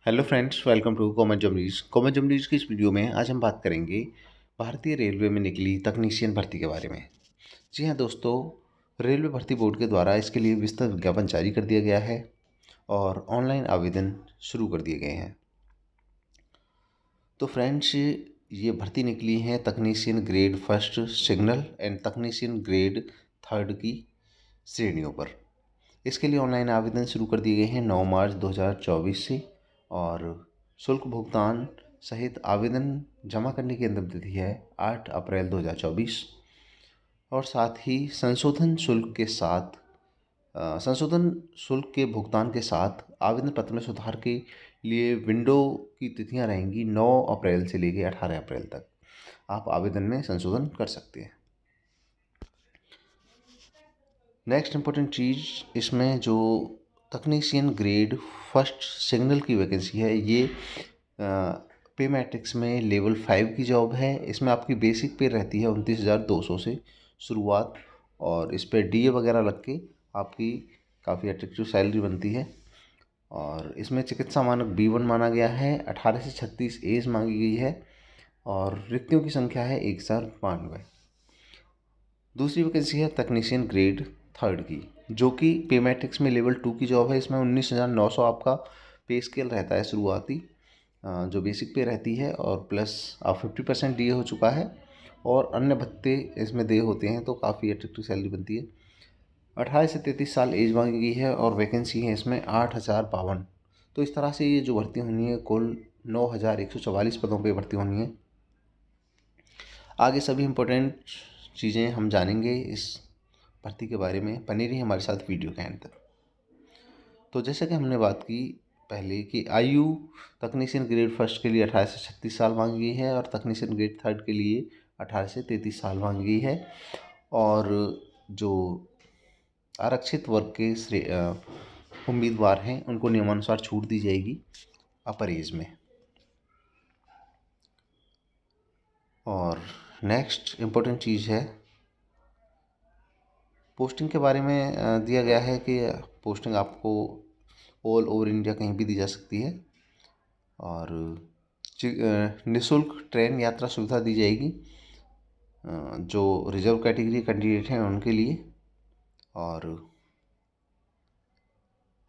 Hello friends, welcome to common जमरीज। Common जमरीज की इस वीडियो में आज हम बात करेंगे भारतीय रेलवे में निकली तकनीशियन भर्ती के बारे में। जी हाँ दोस्तों, रेलवे भर्ती बोर्ड के द्वारा इसके लिए विस्तृत विज्ञापन जारी कर दिया गया है और ऑनलाइन आवेदन शुरू कर दिए गए हैं। तो फ्रेंड्स, ये भर्ती निकली है तकनीशियन ग्रेड फर्स्ट सिग्नल एंड तकनीशियन ग्रेड थर्ड की श्रेणियों पर। इसके लिए ऑनलाइन आवेदन शुरू कर दिए गए हैं 9 मार्च 2024 से, और शुल्क भुगतान सहित आवेदन जमा करने की अंतिम तिथि है 8 अप्रैल 2024। और साथ ही संशोधन शुल्क के भुगतान के साथ आवेदन पत्र में सुधार के लिए विंडो की तिथियां रहेंगी 9 अप्रैल से लेकर 18 अप्रैल तक। आप आवेदन में संशोधन कर सकते हैं। नेक्स्ट इम्पोर्टेंट चीज़, इसमें जो तकनीशियन ग्रेड फर्स्ट सिग्नल की वैकेंसी है, ये पे मैट्रिक्स में लेवल 5 की जॉब है। इसमें आपकी बेसिक पे रहती है 29,200 से शुरुआत, और इस पर डीए वगैरह लग के आपकी काफ़ी अट्रैक्टिव सैलरी बनती है। और इसमें चिकित्सा मानक B1 माना गया है। 18 से 36 एज मांगी गई है और रिक्तियों की संख्या है 1092। दूसरी वैकेंसी है तकनीशियन ग्रेड थर्ड की, जो कि पे मैट्रिक्स में लेवल 2 की जॉब है। इसमें 19,900 आपका पे स्केल रहता है शुरुआती, जो बेसिक पे रहती है, और प्लस आप 50% डीए हो चुका है और अन्य भत्ते इसमें दे होते हैं, तो काफ़ी अट्रैक्टिव सैलरी बनती है। 18 से 33 साल एज मांगी गई है और वैकेंसी है इसमें 8,052। तो इस तरह से ये जो भर्ती होनी है, कुल 9,144 पदों पर भर्ती होनी है। आगे सभी इम्पोर्टेंट चीज़ें हम जानेंगे इस भर्ती के बारे में। बने रहिए हमारे साथ वीडियो के अंत तक। तो जैसे कि हमने बात की पहले कि आयु तकनीशियन ग्रेड फर्स्ट के लिए 18 से 36 साल मांगी गई है और तकनीशियन ग्रेड थर्ड के लिए 18 से 33 साल मांगी गई है। और जो आरक्षित वर्ग के उम्मीदवार हैं, उनको नियमानुसार छूट दी जाएगी अपर एज में। और नेक्स्ट इम्पोर्टेंट चीज़ है पोस्टिंग के बारे में। दिया गया है कि पोस्टिंग आपको ऑल ओवर इंडिया कहीं भी दी जा सकती है, और निःशुल्क ट्रेन यात्रा सुविधा दी जाएगी जो रिजर्व कैटेगरी कैंडिडेट हैं उनके लिए। और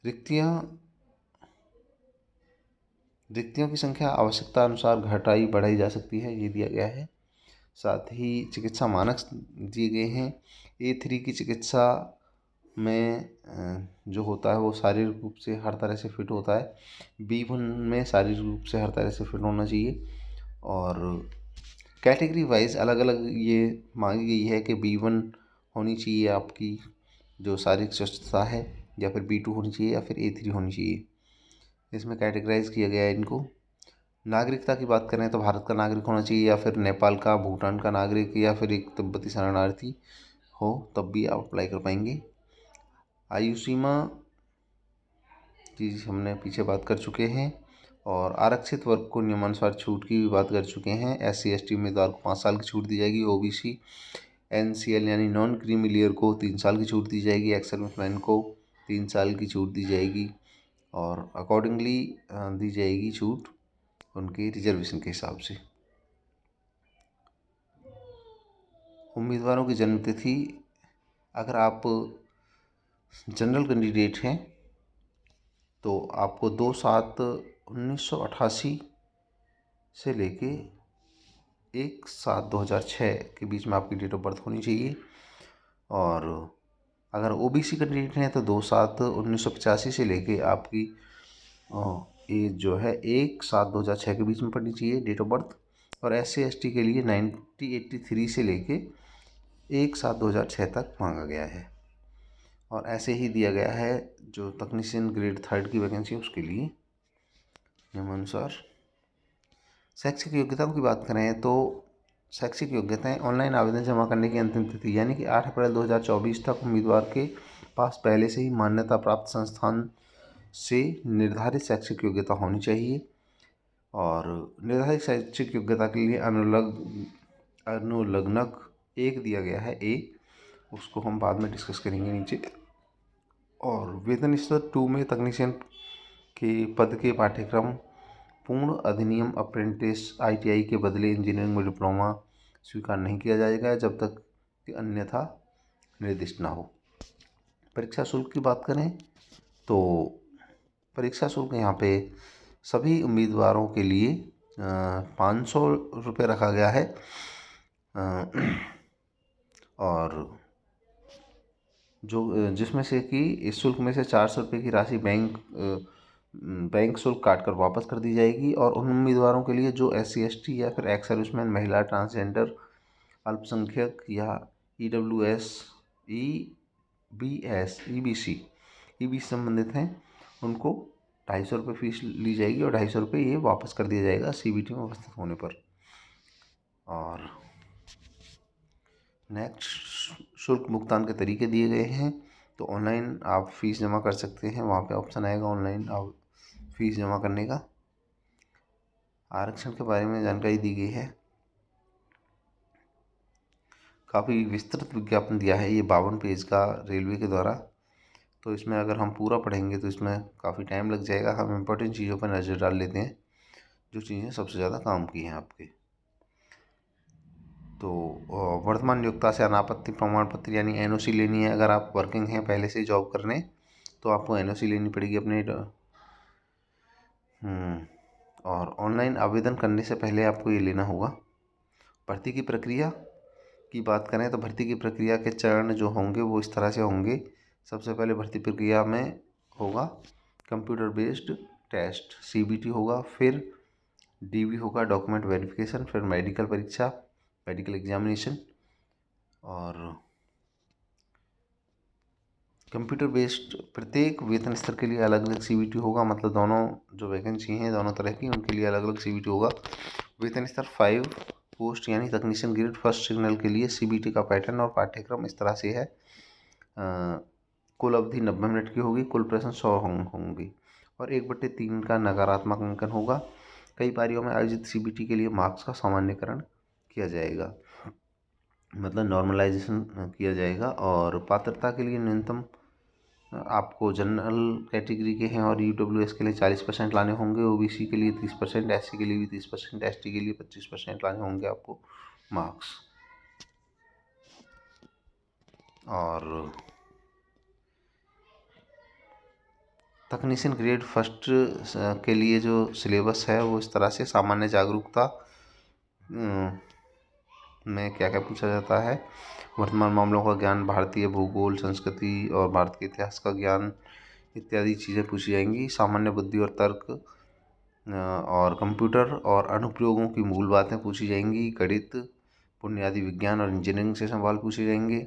रिक्तियों की संख्या आवश्यकता अनुसार घटाई बढ़ाई जा सकती है, ये दिया गया है। साथ ही चिकित्सा मानक दिए गए हैं। A3 की चिकित्सा में जो होता है वो शारीरिक रूप से हर तरह से फिट होता है। B1 में शारीरिक रूप से हर तरह से फिट होना चाहिए। और कैटेगरी वाइज अलग अलग ये मांगी गई है कि B1 होनी चाहिए आपकी जो शारीरिक स्वस्थता है, या फिर B2 होनी चाहिए, या फिर A3 होनी चाहिए। इसमें कैटेगराइज किया गया है इनको। नागरिकता की बात करें तो भारत का नागरिक होना चाहिए, या फिर नेपाल का, भूटान का नागरिक, या फिर एक तिब्बती शरणार्थी हो, तब भी आप अप्लाई कर पाएंगे। आयु सीमा की हमने पीछे बात कर चुके हैं, और आरक्षित वर्ग को नियमानुसार छूट की भी बात कर चुके हैं। SC ST उम्मीदवार को 5 साल की छूट दी जाएगी। OBC NCL यानी नॉन क्रीमी लेयर को 3 साल की छूट दी जाएगी। एक्स सर्विसमैन को 3 साल की छूट दी जाएगी, और अकॉर्डिंगली दी जाएगी छूट उनके रिजर्वेशन के हिसाब से। उम्मीदवारों की जन्म तिथि, अगर आप जनरल कैंडिडेट हैं तो आपको 2/7/1988 से लेके 1/7/2006 के बीच में आपकी डेट ऑफ बर्थ होनी चाहिए। और अगर OBC कैंडिडेट हैं तो 2/7/1985 से लेके आपकी एज जो है 1/7/2006 के बीच में पड़नी चाहिए डेट ऑफ बर्थ। और SC ST के लिए 1983 से लेके 1/7/2006 तक मांगा गया है। और ऐसे ही दिया गया है जो तकनीशियन ग्रेड थर्ड की वैकेंसी है उसके लिए नियमानुसार। शैक्षिक योग्यताओं की बात करें तो शैक्षिक योग्यताएं ऑनलाइन आवेदन जमा करने की अंतिम तिथि यानी कि 8 अप्रैल 2024 तक उम्मीदवार के पास पहले से ही मान्यता प्राप्त संस्थान से निर्धारित शैक्षिक योग्यता होनी चाहिए। और निर्धारित शैक्षिक योग्यता के लिए अनुलग्नक 1 दिया गया है A, उसको हम बाद में डिस्कस करेंगे नीचे। और वेतन स्तर 2 में तकनीशियन के पद के पाठ्यक्रम पूर्ण अधिनियम अप्रेंटिस ITI के बदले इंजीनियरिंग में डिप्लोमा स्वीकार नहीं किया जाएगा जब तक कि अन्यथा निर्दिष्ट ना हो। परीक्षा शुल्क की बात करें तो परीक्षा शुल्क यहाँ पे सभी उम्मीदवारों के लिए 500 रुपये रखा गया है। और जो जिसमें से कि इस शुल्क में से 400 रुपये की राशि बैंक शुल्क काट कर वापस कर दी जाएगी। और उन उम्मीदवारों के लिए जो SC ST या फिर एक्स सर्विसमैन, महिला, ट्रांसजेंडर, अल्पसंख्यक या EWS, EBC संबंधित हैं, उनको 250 रुपये फीस ली जाएगी और 250 रुपये ये वापस कर दिया जाएगा CBT में उपस्थित होने पर। और नेक्स्ट शुल्क भुगतान के तरीके दिए गए हैं। तो ऑनलाइन आप फीस जमा कर सकते हैं, वहाँ पे ऑप्शन आएगा ऑनलाइन आप फीस जमा करने का। आरक्षण के बारे में जानकारी दी गई है। काफ़ी विस्तृत विज्ञापन दिया है ये 52 पेज का रेलवे के द्वारा। तो इसमें अगर हम पूरा पढ़ेंगे तो इसमें काफ़ी टाइम लग जाएगा। हम इम्पोर्टेंट चीज़ों पर नज़र डाल लेते हैं, जो चीज़ें सबसे ज़्यादा काम की हैं आपके। तो वर्तमान नियोक्ता से अनापत्ति प्रमाण पत्र यानी NOC लेनी है। अगर आप वर्किंग हैं पहले से जॉब करने, तो आपको NOC लेनी पड़ेगी अपने। और ऑनलाइन आवेदन करने से पहले आपको ये लेना होगा। भर्ती की प्रक्रिया की बात करें तो भर्ती की प्रक्रिया के चरण जो होंगे वो इस तरह से होंगे। सबसे पहले भर्ती प्रक्रिया में होगा कंप्यूटर बेस्ड टेस्ट CBT होगा, फिर DV होगा, डॉक्यूमेंट वेरिफिकेशन, फिर मेडिकल परीक्षा, मेडिकल एग्जामिनेशन। और कंप्यूटर बेस्ड प्रत्येक वेतन स्तर के लिए अलग अलग CBT होगा। मतलब दोनों जो वैकेंसी हैं दोनों तरह की, उनके लिए अलग अलग CBT होगा। वेतन स्तर 5 पोस्ट यानी तकनीशियन ग्रेड फर्स्ट सिग्नल के लिए CBT का पैटर्न और पाठ्यक्रम इस तरह से है। कुल अवधि 90 मिनट की होगी, कुल प्रश्न 100 होंगे और 1/3 का नकारात्मक अंकन होगा। कई पारियों में आयोजित CBT के लिए मार्क्स का सामान्यकरण किया जाएगा, मतलब नॉर्मलाइजेशन किया जाएगा। और पात्रता के लिए न्यूनतम आपको जनरल कैटेगरी के हैं और EWS के लिए 40% लाने होंगे, OBC के लिए 30%, SC के लिए भी 30%, ST के लिए 25% लाने होंगे आपको मार्क्स। और तकनीशियन ग्रेड फर्स्ट के लिए जो सिलेबस है वो इस तरह से सामान्य जागरूकता में क्या क्या पूछा जाता है। वर्तमान मामलों का ज्ञान, भारतीय भूगोल, संस्कृति और भारत के इतिहास का ज्ञान इत्यादि चीज़ें पूछी जाएंगी। सामान्य बुद्धि और तर्क और कंप्यूटर और अनुप्रयोगों की मूल बातें पूछी जाएंगी। गणित, बुनियादी विज्ञान और इंजीनियरिंग से सवाल पूछे जाएंगे।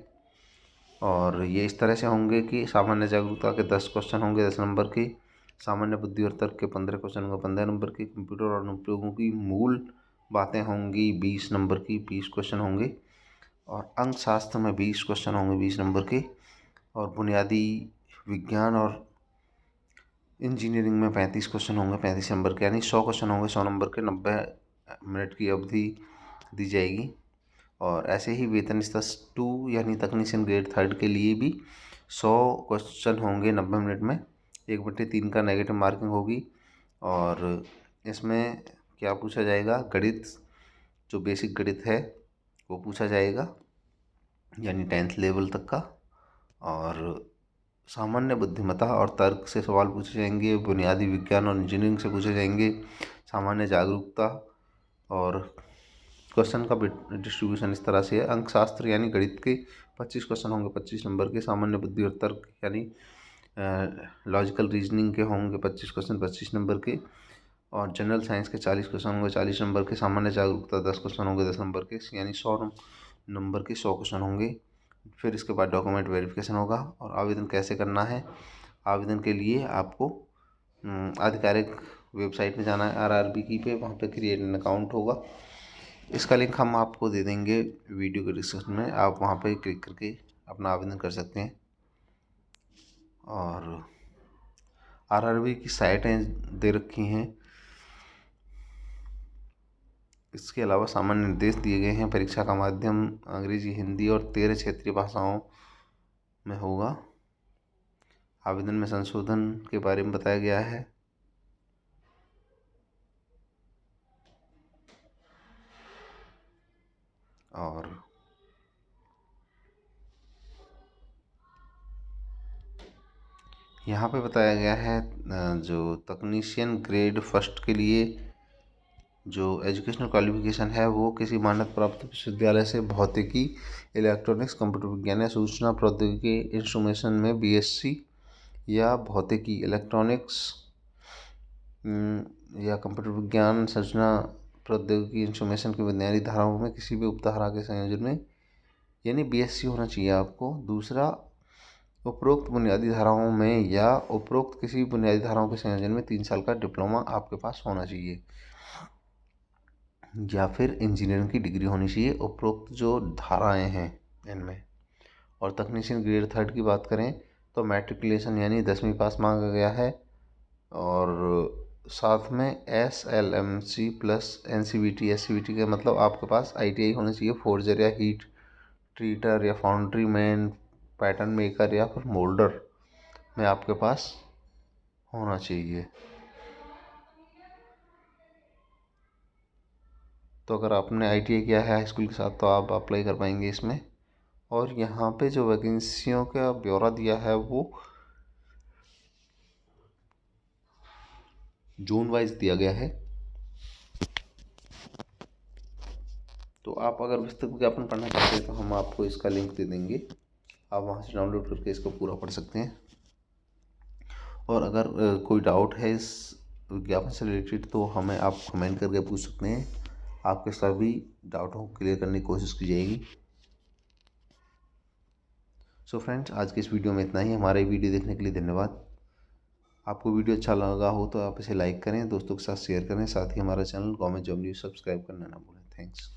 और ये इस तरह से होंगे कि सामान्य जागरूकता के 10 क्वेश्चन होंगे 10 नंबर के, सामान्य बुद्धि और तर्क के 15 क्वेश्चन होंगे 15 नंबर के, कंप्यूटर और अनुप्रयोगों की मूल बातें होंगी 20 नंबर की 20 क्वेश्चन होंगे, और अंक शास्त्र में 20 क्वेश्चन होंगे 20 नंबर के, और बुनियादी विज्ञान और इंजीनियरिंग में 35 क्वेश्चन होंगे 35 नंबर के, यानी 100 क्वेश्चन होंगे 100 नंबर के। 90 मिनट की अवधि दी जाएगी। और ऐसे ही वेतन स्तर 2 यानी तकनीशियन ग्रेड थर्ड के लिए भी 100 क्वेश्चन होंगे 90 मिनट में। 1/3 का नेगेटिव मार्किंग होगी। और इसमें क्या पूछा जाएगा, गणित, जो बेसिक गणित है वो पूछा जाएगा यानी 10th लेवल तक का। और सामान्य बुद्धिमत्ता और तर्क से सवाल पूछे जाएंगे, बुनियादी विज्ञान और इंजीनियरिंग से पूछे जाएंगे, सामान्य जागरूकता। और क्वेश्चन का डिस्ट्रीब्यूशन इस तरह से है। अंक शास्त्र यानी गणित के 25 क्वेश्चन होंगे 25 नंबर के, सामान्य बुद्धि और तर्क यानी लॉजिकल रीजनिंग के होंगे 25 क्वेश्चन 25 नंबर के, और जनरल साइंस के 40 क्वेश्चन होंगे 40 नंबर के, सामान्य जागरूकता 10 क्वेश्चन होंगे 10 नंबर के, यानी 100 नंबर के 100 क्वेश्चन होंगे। फिर इसके बाद डॉक्यूमेंट वेरिफिकेशन होगा। और आवेदन कैसे करना है, आवेदन के लिए आपको आधिकारिक वेबसाइट में जाना है RRB की पे, वहाँ पे क्रिएट एन अकाउंट होगा। इसका लिंक हम आपको दे देंगे वीडियो के डिस्क्रिप्शन में, आप वहाँ पे क्लिक करके अपना आवेदन कर सकते हैं। और RRB की साइटें दे रखी हैं। इसके अलावा सामान्य निर्देश दिए गए हैं। परीक्षा का माध्यम अंग्रेजी, हिंदी और 13 क्षेत्रीय भाषाओं में होगा। आवेदन में संशोधन के बारे में बताया गया है। और यहाँ पे बताया गया है जो तकनीशियन ग्रेड फर्स्ट के लिए जो एजुकेशनल क्वालिफिकेशन है वो किसी मान्यता प्राप्त विश्वविद्यालय से भौतिकी, इलेक्ट्रॉनिक्स, कंप्यूटर विज्ञान या सूचना प्रौद्योगिकी इंस्ट्रूमेशन में बीएससी या भौतिकी, इलेक्ट्रॉनिक्स या कंप्यूटर विज्ञान, सूचना प्रौद्योगिकी इंस्ट्रूमेशन की बुनियादी धाराओं में किसी भी उपधारा के संयोजन में यानी बीएससी होना चाहिए आपको। दूसरा, उपरोक्त बुनियादी धाराओं में या उपरोक्त किसी बुनियादी धाराओं के संयोजन में 3 साल का डिप्लोमा आपके पास होना चाहिए या फिर इंजीनियरिंग की डिग्री होनी चाहिए उपरोक्त जो धाराएं हैं इनमें। और तकनीशियन ग्रेड थर्ड की बात करें तो मैट्रिकुलेशन यानी 10वीं पास मांगा गया है और साथ में SLMC प्लस NCVT SCVT का मतलब आपके पास ITI होना चाहिए, फोर्जर या हीट ट्रीटर या फाउंड्री मैन, पैटर्न मेकर या फिर मोल्डर में आपके पास होना चाहिए। तो अगर आपने ITI किया है हाई स्कूल के साथ तो आप अप्लाई कर पाएंगे इसमें। और यहाँ पे जो वैकेंसियों का ब्यौरा दिया है वो जोन वाइज दिया गया है। तो आप अगर विस्तृत विज्ञापन पढ़ना चाहते हैं तो हम आपको इसका लिंक दे देंगे, आप वहाँ से डाउनलोड करके इसको पूरा पढ़ सकते हैं। और अगर कोई डाउट है इस विज्ञापन से रिलेटेड तो हमें आप कमेंट करके पूछ सकते हैं, आपके सभी डाउटों को क्लियर करने की कोशिश की जाएगी। सो फ्रेंड्स, आज के इस वीडियो में इतना ही। हमारे वीडियो देखने के लिए धन्यवाद। आपको वीडियो अच्छा लगा हो तो आप इसे लाइक करें, दोस्तों के साथ शेयर करें, साथ ही हमारा channel government job news subscribe करना ना भूलें। थैंक्स।